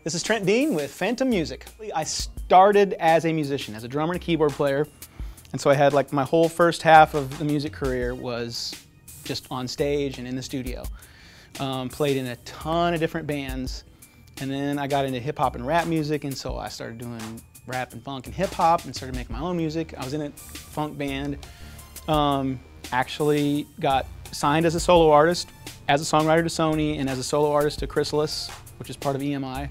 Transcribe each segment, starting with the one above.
This is Trent Dean with Phantom Music. I started as a musician, as a drummer and a keyboard player, and so I had like my whole first half of the music career was just on stage and in the studio. Played in a ton of different bands, and then I got into hip hop and rap music, and so I started doing rap and funk and hip hop and started making my own music. I was in a funk band, actually got signed as a solo artist, as a songwriter to Sony, and as a solo artist to Chrysalis, which is part of EMI.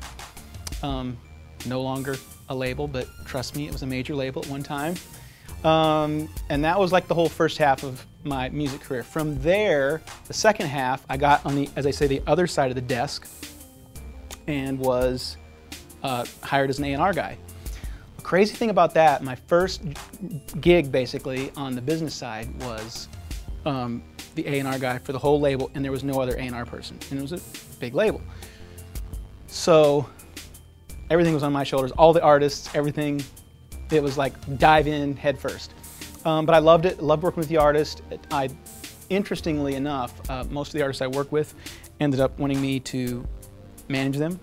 No longer a label, but trust me, it was a major label at one time. And that was like the whole first half of my music career. From there, the second half, I got on the, as I say, the other side of the desk and was hired as an A&R guy. The crazy thing about that, my first gig basically on the business side was the A&R guy for the whole label, and there was no other A&R person, and it was a big label. So everything was on my shoulders, all the artists, everything. It was like dive in head first. But I loved it, loved working with the artist. Interestingly enough, most of the artists I work with ended up wanting me to manage them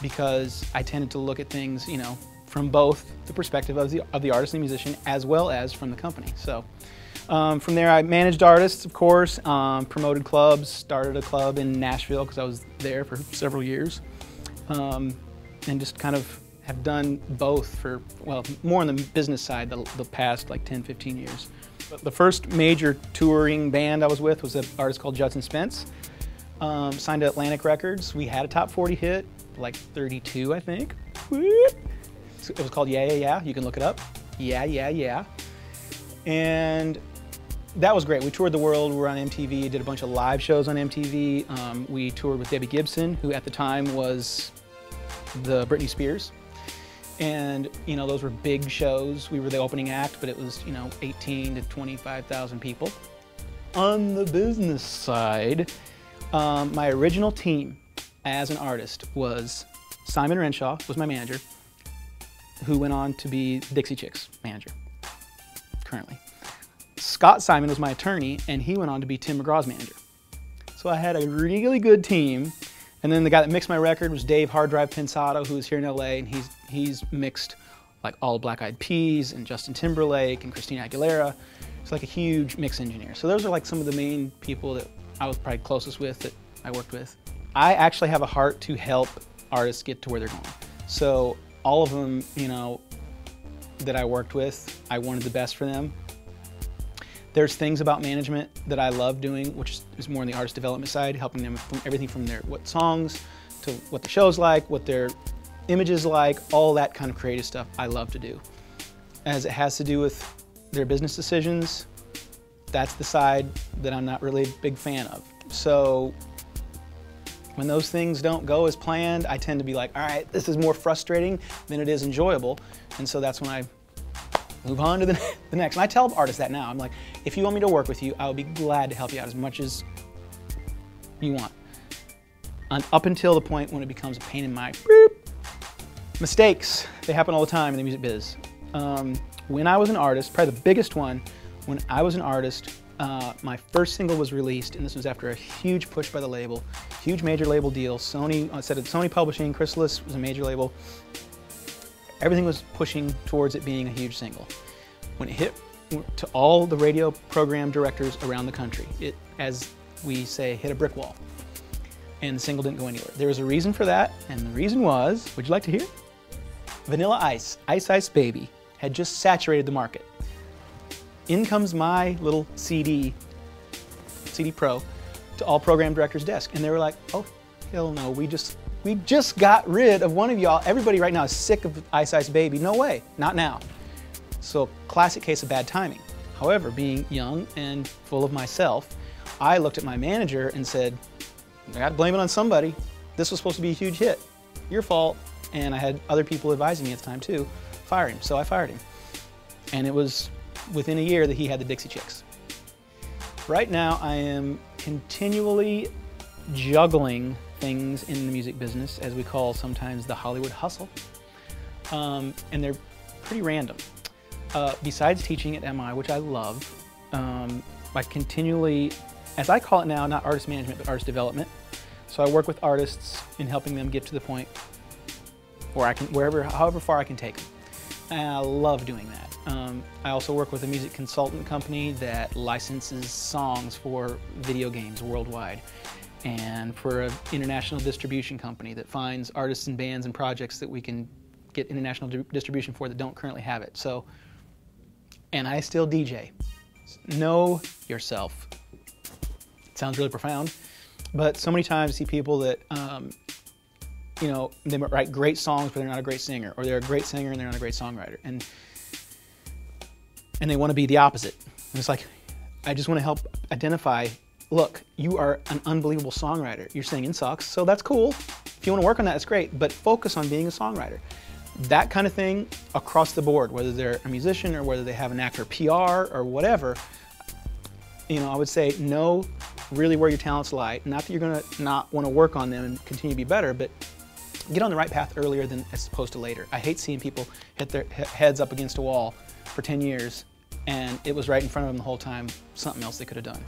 because I tended to look at things, you know, from both the perspective of the artist and the musician as well as from the company. So from there I managed artists, of course, promoted clubs, started a club in Nashville because I was there for several years, and just kind of have done both for, well, more on the business side the past like 10, 15 years. But the first major touring band I was with was an artist called Judson Spence. Signed to Atlantic Records. We had a top 40 hit, like 32, I think. It was called Yeah, Yeah, Yeah. You can look it up. Yeah, Yeah, Yeah. And that was great. We toured the world. We were on MTV, did a bunch of live shows on MTV. We toured with Debbie Gibson, who at the time was the Britney Spears. And, you know, those were big shows. We were the opening act, but it was, you know, 18 to 25,000 people. On the business side, my original team as an artist was Simon Renshaw, was my manager, who went on to be Dixie Chicks manager, currently. Scott Simon was my attorney, and he went on to be Tim McGraw's manager. So I had a really good team. And then the guy that mixed my record was Dave Hard Drive Pensato, who's here in LA, and he's mixed like all Black Eyed Peas and Justin Timberlake and Christina Aguilera. It's like a huge mix engineer. So those are like some of the main people that I was probably closest with that I worked with. I actually have a heart to help artists get to where they're going. So all of them, you know, that I worked with, I wanted the best for them. There's things about management that I love doing, which is more on the artist development side, helping them from everything from their what songs to what the show's like, what their image is like, all that kind of creative stuff I love to do. As it has to do with their business decisions, that's the side that I'm not really a big fan of. So when those things don't go as planned, I tend to be like, all right, this is more frustrating than it is enjoyable. And so that's when I move on to the next. And I tell artists that now. I'm like, if you want me to work with you, I will be glad to help you out as much as you want. Up until the point when it becomes a pain in my boop. Mistakes, they happen all the time in the music biz. When I was an artist, probably the biggest one, when I was an artist, my first single was released, and this was after a huge push by the label, huge major label deal. Sony, I said Sony Publishing, Chrysalis was a major label. Everything was pushing towards it being a huge single. When it hit to all the radio program directors around the country, it, as we say, hit a brick wall. And the single didn't go anywhere. There was a reason for that, and the reason was, would you like to hear? Vanilla Ice, Ice Ice Baby, had just saturated the market. In comes my little CD Pro, to all program directors' desk, and they were like, oh, hell no, we just got rid of one of y'all. Everybody right now is sick of Ice Ice Baby. No way, not now. So classic case of bad timing. However, being young and full of myself, I looked at my manager and said, I got to blame it on somebody. This was supposed to be a huge hit. Your fault. And I had other people advising me at the time too. Fire him. So I fired him. And it was within a year that he had the Dixie Chicks. Right now I am continually juggling things in the music business, as we call sometimes the Hollywood hustle, and they're pretty random. Besides teaching at MI, which I love, I continually, as I call it now, not artist management, but artist development. So I work with artists in helping them get to the point or however far I can take them. And I love doing that. I also work with a music consultant company that licenses songs for video games worldwide, and for an international distribution company that finds artists and bands and projects that we can get international distribution for that don't currently have it. So, and I still DJ. Know yourself. It sounds really profound, but so many times I see people that, you know, they write great songs, but they're not a great singer, or they're a great singer and they're not a great songwriter, and they want to be the opposite. And it's like, I just want to help identify, look, you are an unbelievable songwriter. Your singing sucks, so that's cool. If you want to work on that, it's great, but focus on being a songwriter. That kind of thing across the board, whether they're a musician or whether they have an actor PR or whatever, you know, I would say know really where your talents lie. Not that you're going to not want to work on them and continue to be better, but get on the right path earlier than as opposed to later. I hate seeing people hit their heads up against a wall for 10 years and it was right in front of them the whole time, something else they could have done.